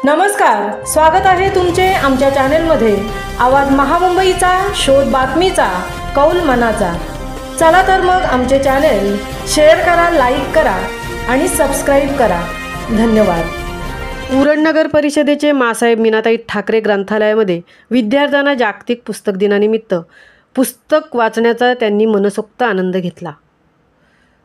नमस्कार, स्वागत आहे तुमचे आमच्या चॅनेलमध्ये। आवाज महामुंबईचा, शोध बातमीचा, कौल मनाचा। चला तर मग आमचे चॅनेल शेअर करा, लाईक करा आणि सबस्क्राईब करा। धन्यवाद। उरण नगर परिषदेचे मासाहेब मीनाताई ठाकरे ग्रंथालयामध्ये विद्यार्थ्यांना जागतिक पुस्तक दिनानिमित्त पुस्तक वाचण्याचा त्यांनी मनसोक्त आनंद घेतला।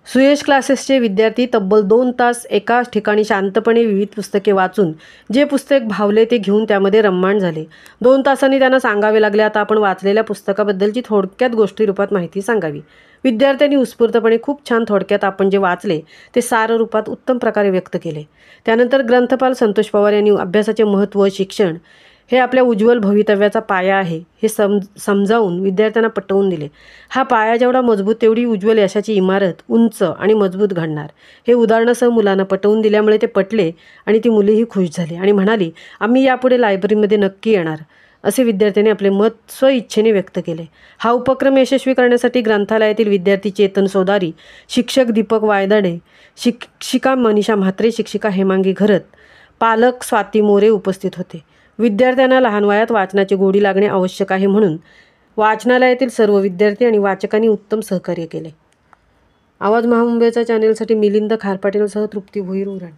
सुयश क्लासेसचे विद्यार्थी तब्बल 2 तास एका ठिकाणी शांतपणे विविध पुस्तके वाचून जे पुस्तक भावले ते घेऊन त्यामध्ये रममाण झाले। 2 तासांनी त्यांना सांगावे लागले, आता आपण वाचलेल्या पुस्तकाबद्दलची थोडक्यात गोष्टी रूपात माहिती सांगावी। विद्यार्थ्यांनी उत्स्फूर्तपणे खूप छान थोडक्यात आपण जे वाचले ते सार रूपात उत्तम प्रकारे व्यक्त केले। त्यानंतर ग्रंथपाल संतोष पवार यांनी अभ्यासाचे महत्त्व, शिक्षण हे आपल्या उज्ज्वल भवितव्याचा पाया आहे हे समजावून विद्यार्थ्यांना पटवून दिले। हा पाया जेवढा मजबूत तेवढी उज्ज्वल यशाची इमारत उंच आणि मजबूत घडणार हे उदाहरणासह मुलांना पटवून दिल्यामुळे ते पटले आणि ती मुलेही खुश झाली आणि म्हणाली, आम्ही यापुढे लायब्ररीमध्ये नक्की येणार, असे विद्यार्थ्यांनी आपले मत स्वइच्छेने व्यक्त केले। हा उपक्रम यशस्वी करण्यासाठी ग्रंथालयातील विद्यार्थी चेतन सोदारी, शिक्षक दीपक वायदाडे, शिक्षिका मनीषा म्हात्रे, शिक्षिका हेमांगी घरत, पालक स्वाती मोरे उपस्थित होते। विद्यार्थ्यांना लहान वयात वाचनाची गोडी लागणे आवश्यक आहे म्हणून वाचनालयातील सर्व विद्यार्थी आणि वाचकांनी उत्तम सहकार्य केले। आवाज महामुंबईचा चॅनेलसाठी मिलिंद खारपाटीलसह तृप्ती भोईर, उरण।